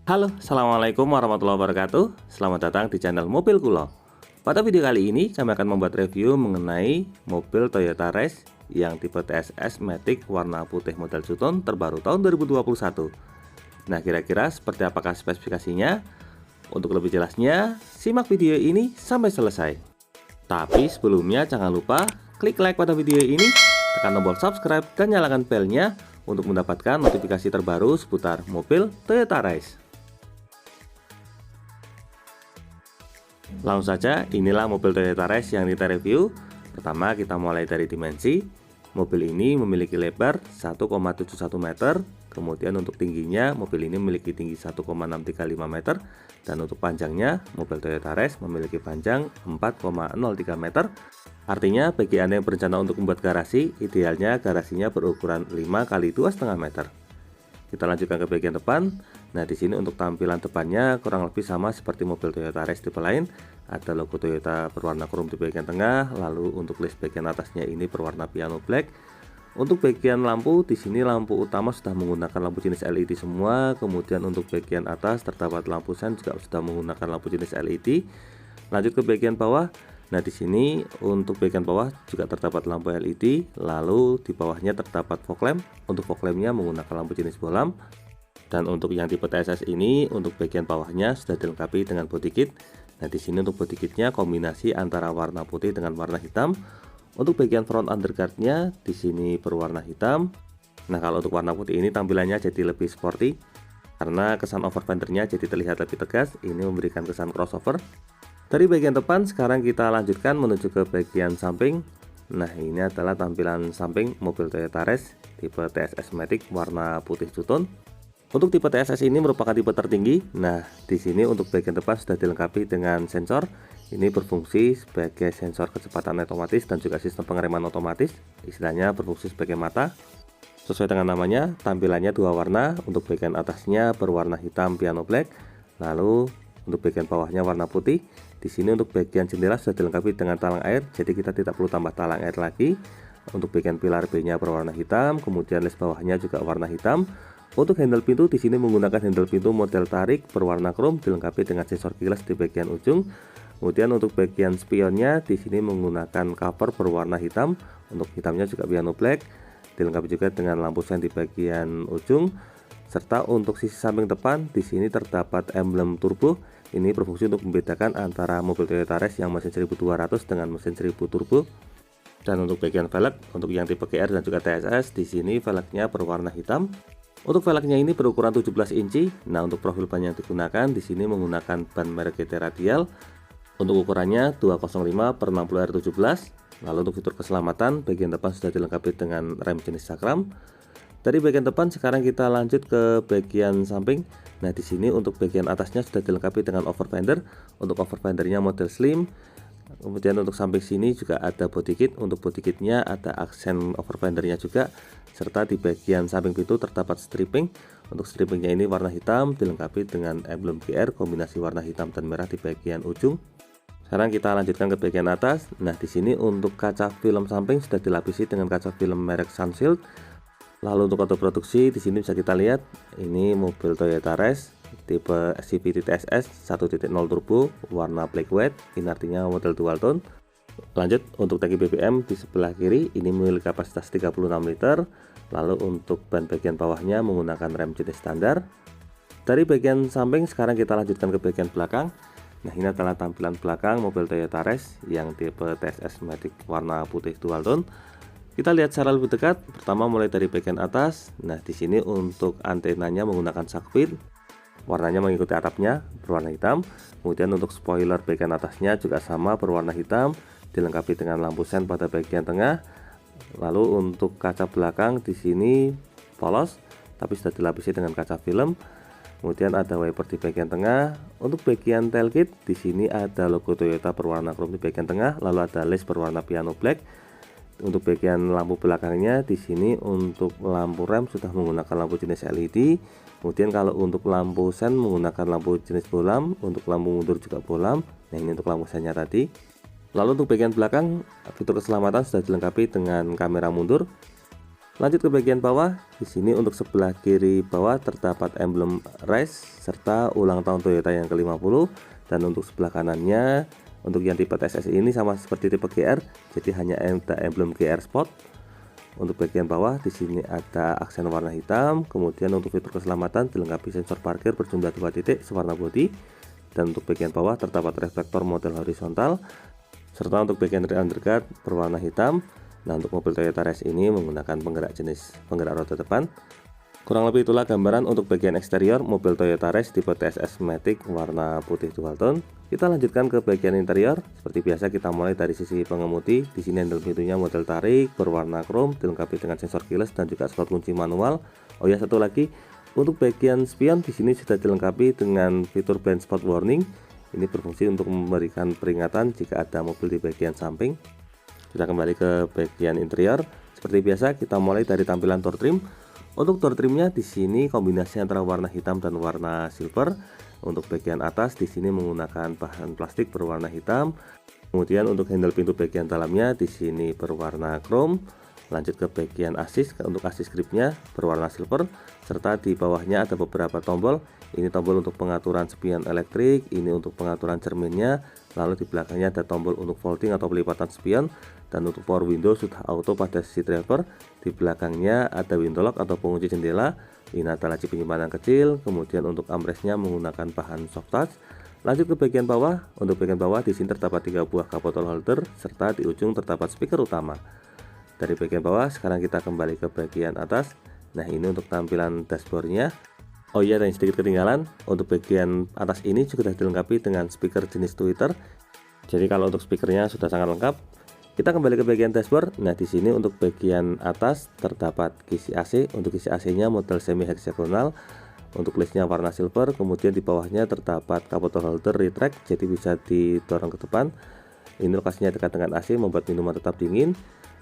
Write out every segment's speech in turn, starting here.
Halo, Assalamualaikum warahmatullahi wabarakatuh. Selamat datang di channel Mobil Kulo. Pada video kali ini, kami akan membuat review mengenai mobil Toyota Race yang tipe TSS Matic warna putih model Sutton terbaru tahun 2021. Nah, kira-kira seperti apakah spesifikasinya? Untuk lebih jelasnya, simak video ini sampai selesai. Tapi sebelumnya jangan lupa klik like pada video ini, tekan tombol subscribe dan nyalakan belnya untuk mendapatkan notifikasi terbaru seputar mobil Toyota Race. Langsung saja, inilah mobil Toyota Race yang kita review. Pertama, kita mulai dari dimensi. Mobil ini memiliki lebar 1,71 meter. Kemudian untuk tingginya, mobil ini memiliki tinggi 1,635 meter. Dan untuk panjangnya, mobil Toyota Race memiliki panjang 4,03 meter. Artinya, bagi Anda yang berencana untuk membuat garasi, idealnya garasinya berukuran 5 x 2,5 meter. Kita lanjutkan ke bagian depan. Nah, di sini untuk tampilan depannya kurang lebih sama seperti mobil Toyota Race tipe lain. Ada logo Toyota berwarna krom di bagian tengah, lalu untuk list bagian atasnya ini berwarna piano black. Untuk bagian lampu, di sini lampu utama sudah menggunakan lampu jenis LED semua. Kemudian untuk bagian atas terdapat lampu sen juga sudah menggunakan lampu jenis LED. Lanjut ke bagian bawah. Nah, di sini untuk bagian bawah juga terdapat lampu LED, lalu di bawahnya terdapat fog lamp. Untuk fog lampnya menggunakan lampu jenis bolam. Dan untuk yang tipe TSS ini, untuk bagian bawahnya sudah dilengkapi dengan body kit. Nah, di sini untuk body kitnya kombinasi antara warna putih dengan warna hitam. Untuk bagian front underguardnya di sini berwarna hitam. Nah, kalau untuk warna putih ini tampilannya jadi lebih sporty karena kesan over fendernya jadi terlihat lebih tegas. Ini memberikan kesan crossover. Dari bagian depan, sekarang kita lanjutkan menuju ke bagian samping. Nah, ini adalah tampilan samping mobil Toyota Race tipe TSS Matic warna putih Sutton. Untuk tipe TSS ini merupakan tipe tertinggi. Nah, di sini untuk bagian depan sudah dilengkapi dengan sensor. Ini berfungsi sebagai sensor kecepatan otomatis dan juga sistem pengereman otomatis. Istilahnya berfungsi sebagai mata. Sesuai dengan namanya, tampilannya dua warna. Untuk bagian atasnya berwarna hitam piano black. Lalu untuk bagian bawahnya warna putih. Di sini untuk bagian jendela sudah dilengkapi dengan talang air, jadi kita tidak perlu tambah talang air lagi. Untuk bagian pilar B-nya berwarna hitam, kemudian les bawahnya juga warna hitam. Untuk handle pintu di sini menggunakan handle pintu model tarik berwarna krom, dilengkapi dengan sensor keyless di bagian ujung. Kemudian untuk bagian spionnya di sini menggunakan cover berwarna hitam. Untuk hitamnya juga piano black, dilengkapi juga dengan lampu sen di bagian ujung. Serta untuk sisi samping depan di sini terdapat emblem turbo. Ini berfungsi untuk membedakan antara mobil Toyota Race yang mesin 1200 dengan mesin 1000 turbo. Dan untuk bagian velg, untuk yang tipe GR dan juga TSS, di sini velgnya berwarna hitam. Untuk velgnya ini berukuran 17 inci. Nah, untuk profil ban yang digunakan di sini menggunakan ban merek GT Radial. Untuk ukurannya 205/60R17. Lalu untuk fitur keselamatan, bagian depan sudah dilengkapi dengan rem jenis Sakram. Dari bagian depan sekarang kita lanjut ke bagian samping. Nah, di sini untuk bagian atasnya sudah dilengkapi dengan over fender. Untuk over fendernya model slim. Kemudian untuk samping sini juga ada body kit. Untuk body kitnya ada aksen over fendernya juga. Serta di bagian samping pintu terdapat stripping. Untuk strippingnya ini warna hitam, dilengkapi dengan emblem GR kombinasi warna hitam dan merah di bagian ujung. Sekarang kita lanjutkan ke bagian atas. Nah, di sini untuk kaca film samping sudah dilapisi dengan kaca film merek Sunshield. Lalu untuk kode produksi di sini bisa kita lihat, ini mobil Toyota Race tipe CVT TSS 1.0 turbo warna black white. Ini artinya model dual tone. Lanjut untuk tangki BBM di sebelah kiri, ini memiliki kapasitas 36 liter. Lalu untuk ban bagian bawahnya menggunakan rem jenis standar. Dari bagian samping sekarang kita lanjutkan ke bagian belakang. Nah, ini adalah tampilan belakang mobil Toyota Race yang tipe TSS Matic warna putih dual tone. Kita lihat secara lebih dekat. Pertama mulai dari bagian atas. Nah, di sini untuk antenanya menggunakan shark fin. Warnanya mengikuti atapnya berwarna hitam. Kemudian untuk spoiler bagian atasnya juga sama berwarna hitam, dilengkapi dengan lampu sen pada bagian tengah. Lalu untuk kaca belakang di sini polos, tapi sudah dilapisi dengan kaca film. Kemudian ada wiper di bagian tengah. Untuk bagian tailgate di sini ada logo Toyota berwarna krom di bagian tengah, lalu ada list berwarna piano black. Untuk bagian lampu belakangnya di sini untuk lampu rem sudah menggunakan lampu jenis LED. Kemudian kalau untuk lampu sen menggunakan lampu jenis bolam, untuk lampu mundur juga bolam. Nah, ini untuk lampu sennya tadi. Lalu untuk bagian belakang fitur keselamatan sudah dilengkapi dengan kamera mundur. Lanjut ke bagian bawah, di sini untuk sebelah kiri bawah terdapat emblem RACE serta ulang tahun Toyota yang ke-50, dan untuk sebelah kanannya untuk yang tipe TSS ini sama seperti tipe GR, jadi hanya ada emblem GR Sport. Untuk bagian bawah di sini ada aksen warna hitam, kemudian untuk fitur keselamatan dilengkapi sensor parkir berjumlah 2 titik sewarna bodi, dan untuk bagian bawah terdapat reflektor model horizontal, serta untuk bagian rear underguard berwarna hitam. Nah, untuk mobil Toyota Race ini menggunakan penggerak roda depan. Kurang lebih itulah gambaran untuk bagian eksterior mobil Toyota Race tipe TSS Matic warna putih dual tone. Kita lanjutkan ke bagian interior. Seperti biasa kita mulai dari sisi pengemudi. Di sini handle pintunya model tarik berwarna chrome dilengkapi dengan sensor keyless dan juga slot kunci manual. Oh ya, satu lagi, untuk bagian spion di sini sudah dilengkapi dengan fitur blind spot warning. Ini berfungsi untuk memberikan peringatan jika ada mobil di bagian samping. Kita kembali ke bagian interior. Seperti biasa kita mulai dari tampilan door trim. Untuk door trimnya di sini kombinasi antara warna hitam dan warna silver. Untuk bagian atas di sini menggunakan bahan plastik berwarna hitam. Kemudian untuk handle pintu bagian dalamnya di sini berwarna chrome. Lanjut ke bagian assist, untuk assist gripnya berwarna silver, serta di bawahnya ada beberapa tombol. Ini tombol untuk pengaturan spion elektrik, ini untuk pengaturan cerminnya, lalu di belakangnya ada tombol untuk folding atau pelipatan spion, dan untuk power window sudah auto pada sisi driver. Di belakangnya ada window lock atau pengunci jendela, ini ada laci penyimpanan kecil, kemudian untuk armrestnya menggunakan bahan soft touch. Lanjut ke bagian bawah. Untuk bagian bawah di sini terdapat 3 buah cup bottle holder, serta di ujung terdapat speaker utama. Dari bagian bawah sekarang kita kembali ke bagian atas. Nah, ini untuk tampilan dashboardnya. Oh iya, dan sedikit ketinggalan, untuk bagian atas ini juga sudah dilengkapi dengan speaker jenis tweeter. Jadi kalau untuk speakernya sudah sangat lengkap. Kita kembali ke bagian dashboard. Nah, di sini untuk bagian atas terdapat kisi AC. Untuk kisi AC-nya model semi hexagonal. Untuk listnya warna silver. Kemudian di bawahnya terdapat cup bottle holder retract, jadi bisa didorong ke depan. Ini lokasinya dekat dengan AC, membuat minuman tetap dingin.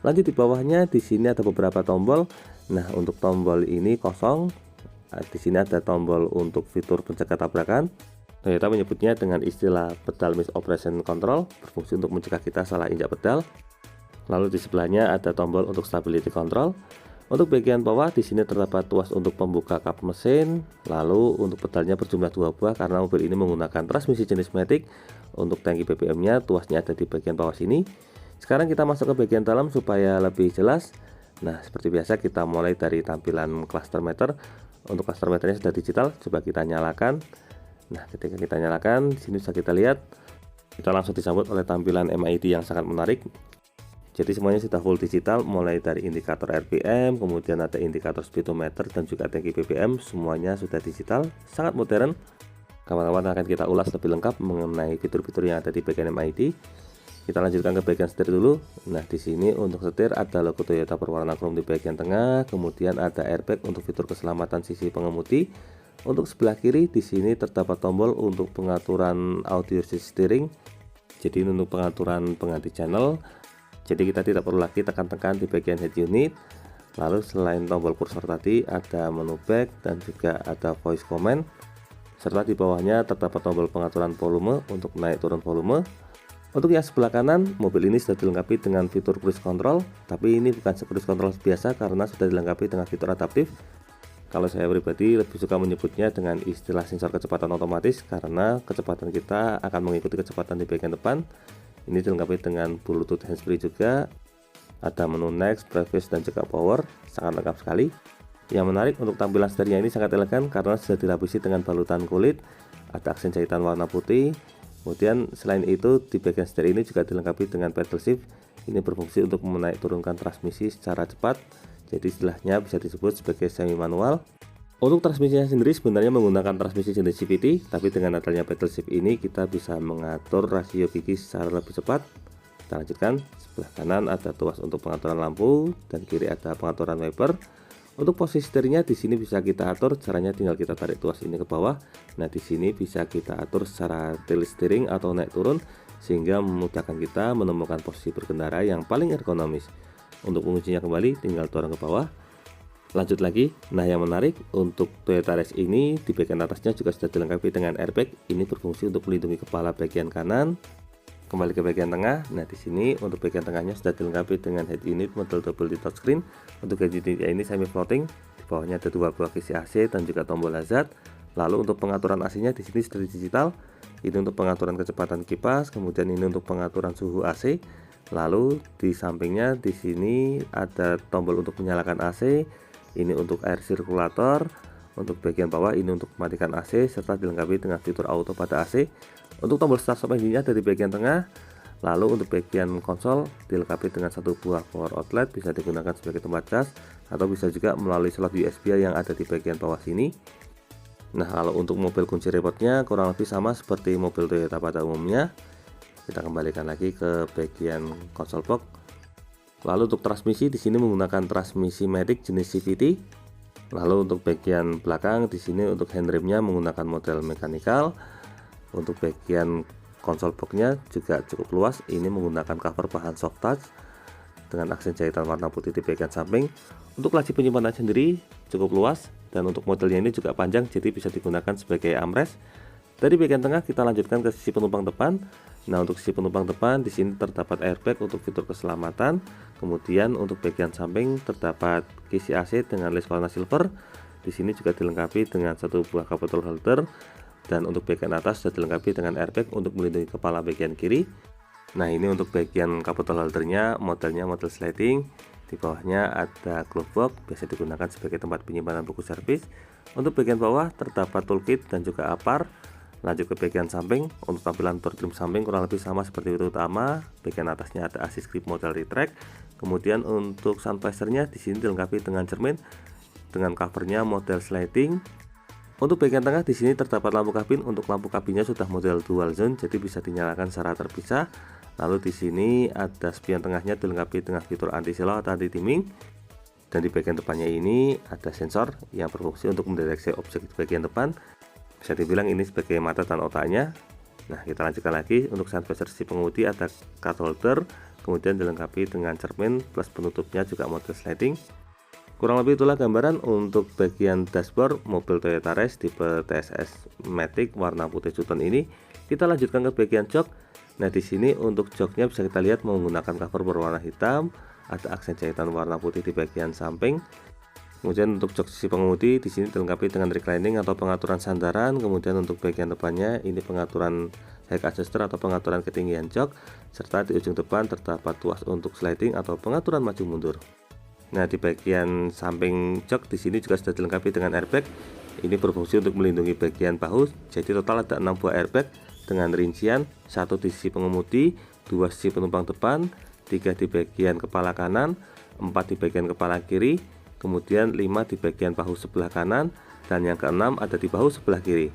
Lanjut di bawahnya di sini ada beberapa tombol. Nah, untuk tombol ini kosong. Di sini ada tombol untuk fitur pencegah tabrakan. Toyota menyebutnya dengan istilah pedal misoperation control, berfungsi untuk mencegah kita salah injak pedal. Lalu di sebelahnya ada tombol untuk stability control. Untuk bagian bawah di sini terdapat tuas untuk pembuka kap mesin. Lalu untuk pedalnya berjumlah 2 buah karena mobil ini menggunakan transmisi jenis Matic. Untuk tangki BBM-nya tuasnya ada di bagian bawah sini. Sekarang kita masuk ke bagian dalam supaya lebih jelas. Nah, seperti biasa kita mulai dari tampilan cluster meter. Untuk cluster meternya sudah digital, coba kita nyalakan. Nah, ketika kita nyalakan, di sini bisa kita lihat kita langsung disambut oleh tampilan MID yang sangat menarik. Jadi semuanya sudah full digital, mulai dari indikator RPM, kemudian ada indikator speedometer dan juga tangki BBM, semuanya sudah digital, sangat modern. Kawan-kawan akan kita ulas lebih lengkap mengenai fitur-fitur yang ada di bagian MID. Kita lanjutkan ke bagian setir dulu. Nah, di sini untuk setir ada logo Toyota berwarna chrome di bagian tengah, kemudian ada airbag untuk fitur keselamatan sisi pengemudi. Untuk sebelah kiri di sini terdapat tombol untuk pengaturan audio steering. Jadi untuk pengaturan pengganti channel. Jadi kita tidak perlu lagi tekan-tekan di bagian head unit. Lalu selain tombol kursor tadi ada menu back dan juga ada voice command. Serta di bawahnya terdapat tombol pengaturan volume untuk naik turun volume. Untuk yang sebelah kanan, mobil ini sudah dilengkapi dengan fitur cruise control, tapi ini bukan cruise control biasa karena sudah dilengkapi dengan fitur adaptif. Kalau saya pribadi lebih suka menyebutnya dengan istilah sensor kecepatan otomatis karena kecepatan kita akan mengikuti kecepatan di bagian depan. Ini dilengkapi dengan Bluetooth handsfree juga. Ada menu next, previous dan juga power, sangat lengkap sekali. Yang menarik untuk tampilan setirnya ini sangat elegan karena sudah dilapisi dengan balutan kulit. Ada aksen jahitan warna putih. Kemudian selain itu di bagian setir ini juga dilengkapi dengan pedal shift. Ini berfungsi untuk menaik turunkan transmisi secara cepat. Jadi istilahnya bisa disebut sebagai semi manual. Untuk transmisinya sendiri sebenarnya menggunakan transmisi jenis CVT, tapi dengan adanya pedal shift ini kita bisa mengatur rasio gigi secara lebih cepat. Kita lanjutkan. Sebelah kanan ada tuas untuk pengaturan lampu dan kiri ada pengaturan wiper. Untuk posisi setirnya di sini bisa kita atur, caranya tinggal kita tarik tuas ini ke bawah. Nah, di sini bisa kita atur secara tilt steering atau naik turun sehingga memudahkan kita menemukan posisi berkendara yang paling ergonomis. Untuk menguncinya kembali tinggal dorong ke bawah. Lanjut lagi. Nah, yang menarik untuk Toyota Race ini di bagian atasnya juga sudah dilengkapi dengan airbag. Ini berfungsi untuk melindungi kepala bagian kanan. Kembali ke bagian tengah. Nah, di sini untuk bagian tengahnya sudah dilengkapi dengan head unit model double di touchscreen. Untuk head unitnya ini semi floating. Di bawahnya ada dua buah kisi AC dan juga tombol hazard. Lalu untuk pengaturan AC-nya di sini sudah digital. Ini untuk pengaturan kecepatan kipas, kemudian ini untuk pengaturan suhu AC. Lalu di sampingnya di sini ada tombol untuk menyalakan AC. Ini untuk air sirkulator. Untuk bagian bawah ini untuk mematikan AC serta dilengkapi dengan fitur auto pada AC. Untuk tombol start stop engine-nya ada di bagian tengah. Lalu untuk bagian konsol dilengkapi dengan satu buah power outlet, bisa digunakan sebagai tempat cas atau bisa juga melalui slot USB yang ada di bagian bawah sini. Nah, kalau untuk mobil kunci remote-nya kurang lebih sama seperti mobil Toyota pada umumnya. Kita kembalikan lagi ke bagian konsol box. Lalu untuk transmisi di sini menggunakan transmisi Matic jenis CVT. Lalu untuk bagian belakang di sini untuk handremnya menggunakan model mechanical. Untuk bagian konsol boxnya juga cukup luas, ini menggunakan cover bahan soft touch dengan aksen jahitan warna putih di bagian samping. Untuk laci penyimpanan sendiri cukup luas dan untuk modelnya ini juga panjang, jadi bisa digunakan sebagai armrest. Dari bagian tengah kita lanjutkan ke sisi penumpang depan. Nah, untuk sisi penumpang depan di sini terdapat airbag untuk fitur keselamatan. Kemudian untuk bagian samping terdapat kisi AC dengan list warna silver. Di sini juga dilengkapi dengan satu buah cup bottle holder. Dan untuk bagian atas sudah dilengkapi dengan airbag untuk melindungi kepala bagian kiri. Nah, ini untuk bagian cup bottle holdernya, modelnya model sliding. Di bawahnya ada glove box, biasa digunakan sebagai tempat penyimpanan buku servis. Untuk bagian bawah terdapat toolkit dan juga apar. Lanjut ke bagian samping. Untuk tampilan door trim samping kurang lebih sama seperti itu utama. Bagian atasnya ada assist grip model retract. Kemudian untuk sun visornya di sini dilengkapi dengan cermin dengan covernya model sliding. Untuk bagian tengah di sini terdapat lampu kabin. Untuk lampu kabinnya sudah model dual zone, jadi bisa dinyalakan secara terpisah. Lalu di sini ada spion tengahnya dilengkapi dengan fitur anti slow atau anti dimming. Dan di bagian depannya ini ada sensor yang berfungsi untuk mendeteksi objek di bagian depan. Bisa dibilang ini sebagai mata dan otaknya. Nah, kita lanjutkan lagi. Untuk sun visor si pengemudi ada card holder, kemudian dilengkapi dengan cermin plus penutupnya juga model sliding. Kurang lebih itulah gambaran untuk bagian dashboard mobil Toyota Race tipe TSS Matic warna putih Chuton ini. Kita lanjutkan ke bagian jok. Nah, di sini untuk joknya bisa kita lihat menggunakan cover berwarna hitam, ada aksen jahitan warna putih di bagian samping. Kemudian untuk jok sisi pengemudi di sini dilengkapi dengan reclining atau pengaturan sandaran. Kemudian untuk bagian depannya ini pengaturan height adjuster atau pengaturan ketinggian jok, serta di ujung depan terdapat tuas untuk sliding atau pengaturan maju mundur. Nah, di bagian samping jok di sini juga sudah dilengkapi dengan airbag. Ini berfungsi untuk melindungi bagian bahu. Jadi total ada 6 buah airbag dengan rincian 1 di sisi pengemudi, 2 sisi penumpang depan, 3 di bagian kepala kanan, 4 di bagian kepala kiri, kemudian 5 di bagian bahu sebelah kanan, dan yang keenam ada di bahu sebelah kiri.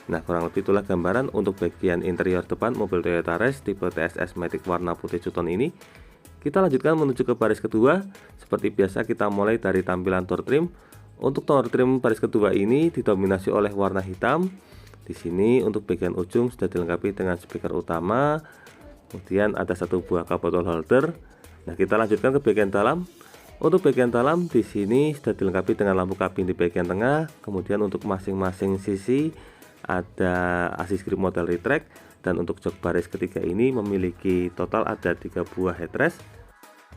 Nah, kurang lebih itulah gambaran untuk bagian interior depan mobil Toyota Race tipe TSS Matic warna putih Chuton ini. Kita lanjutkan menuju ke baris kedua. Seperti biasa kita mulai dari tampilan door trim. Untuk door trim baris kedua ini didominasi oleh warna hitam. Di sini untuk bagian ujung sudah dilengkapi dengan speaker utama. Kemudian ada satu buah cup bottle holder. Nah, kita lanjutkan ke bagian dalam. Untuk bagian dalam di sini sudah dilengkapi dengan lampu kabin di bagian tengah. Kemudian untuk masing-masing sisi ada assist grip model retract. Dan untuk jok baris ketiga ini memiliki total ada 3 buah headrest.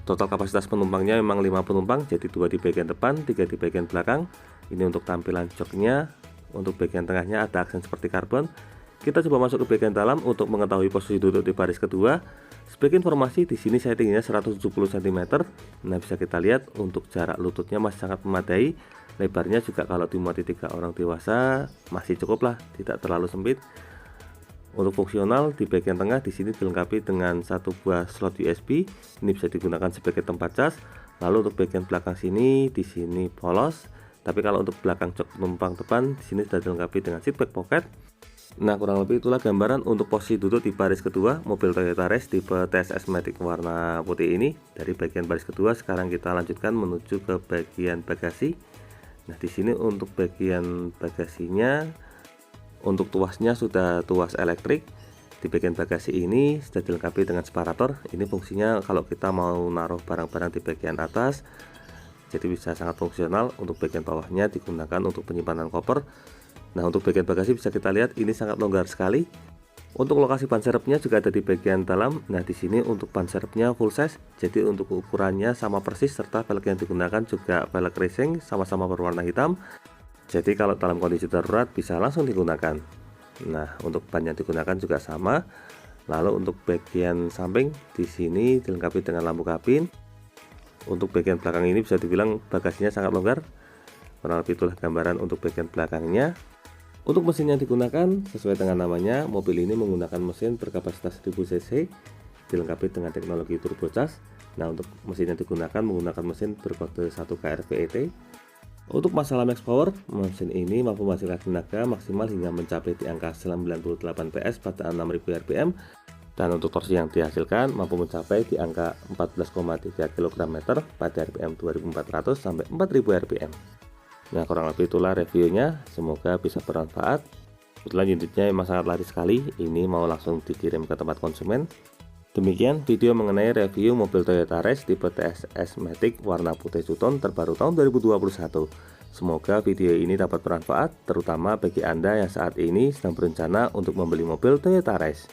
Total kapasitas penumpangnya memang 5 penumpang, jadi 2 di bagian depan, 3 di bagian belakang. Ini untuk tampilan joknya. Untuk bagian tengahnya ada aksen seperti karbon. Kita coba masuk ke bagian dalam untuk mengetahui posisi duduk di baris kedua. Sebagai informasi di sini saya tingginya 170 cm. Nah, bisa kita lihat untuk jarak lututnya masih sangat memadai. Lebarnya juga kalau dimuati 3 orang dewasa masih cukup lah, tidak terlalu sempit. Untuk fungsional di bagian tengah di sini dilengkapi dengan satu buah slot USB. Ini bisa digunakan sebagai tempat cas. Lalu untuk bagian belakang sini di sini polos. Tapi kalau untuk belakang jok penumpang depan di sini sudah dilengkapi dengan seat back pocket. Nah, kurang lebih itulah gambaran untuk posisi duduk di baris kedua mobil Toyota Race tipe TSS Matic warna putih ini. Dari bagian baris kedua sekarang kita lanjutkan menuju ke bagian bagasi. Nah, di sini untuk bagian bagasinya, untuk tuasnya sudah tuas elektrik. Di bagian bagasi ini sudah dilengkapi dengan separator. Ini fungsinya kalau kita mau naruh barang-barang di bagian atas, jadi bisa sangat fungsional. Untuk bagian bawahnya digunakan untuk penyimpanan koper. Nah, untuk bagian bagasi bisa kita lihat ini sangat longgar sekali. Untuk lokasi ban serepnya juga ada di bagian dalam. Nah, di sini untuk ban serepnya full size, jadi untuk ukurannya sama persis, serta velg yang digunakan juga velg racing sama-sama berwarna hitam. Jadi kalau dalam kondisi darurat bisa langsung digunakan. Nah, untuk ban yang digunakan juga sama. Lalu untuk bagian samping di sini dilengkapi dengan lampu kabin. Untuk bagian belakang ini bisa dibilang bagasinya sangat longgar. Kurang lebih itulah gambaran untuk bagian belakangnya. Untuk mesin yang digunakan sesuai dengan namanya, mobil ini menggunakan mesin berkapasitas 1000 cc dilengkapi dengan teknologi turbocharged. Nah, untuk mesin yang digunakan menggunakan mesin berkode 1 kRPET. Untuk masalah max power, mesin ini mampu menghasilkan tenaga maksimal hingga mencapai di angka 98 PS pada 6000 rpm, dan untuk torsi yang dihasilkan mampu mencapai di angka 14,3 km pada rpm 2400 sampai 4000 rpm. Nah, kurang lebih itulah reviewnya, semoga bisa bermanfaat. Kebetulan unitnya memang sangat laris sekali, ini mau langsung dikirim ke tempat konsumen. Demikian video mengenai review mobil Toyota Race tipe TSS Matic warna putih two-tone terbaru tahun 2021. Semoga video ini dapat bermanfaat, terutama bagi Anda yang saat ini sedang berencana untuk membeli mobil Toyota Race.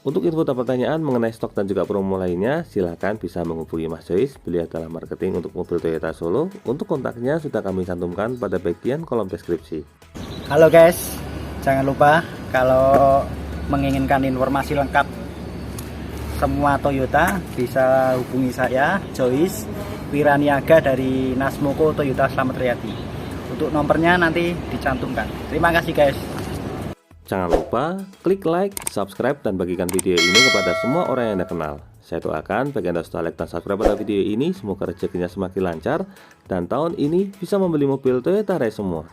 Untuk info dan pertanyaan mengenai stok dan juga promo lainnya, silahkan bisa menghubungi Mas Joyce, beliau adalah marketing untuk mobil Toyota Solo. Untuk kontaknya sudah kami cantumkan pada bagian kolom deskripsi. Halo guys, jangan lupa kalau menginginkan informasi lengkap semua Toyota bisa hubungi saya, Joyce Wiraniaga dari Nasmoko Toyota Slamet Riyadi. Untuk nomornya nanti dicantumkan. Terima kasih guys. Jangan lupa klik like, subscribe, dan bagikan video ini kepada semua orang yang Anda kenal. Saya doakan bagi Anda sudah like dan subscribe pada video ini, semoga rezekinya semakin lancar dan tahun ini bisa membeli mobil Toyota Race semua.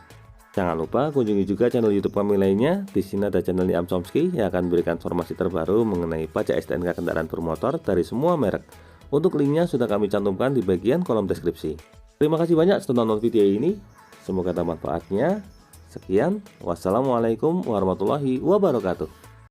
Jangan lupa kunjungi juga channel YouTube kami lainnya. Di sini ada channel Niam Chomsky yang akan memberikan informasi terbaru mengenai pajak STNK kendaraan bermotor dari semua merek. Untuk linknya sudah kami cantumkan di bagian kolom deskripsi. Terima kasih banyak sudah nonton video ini. Semoga ada manfaatnya. Sekian, wassalamualaikum warahmatullahi wabarakatuh.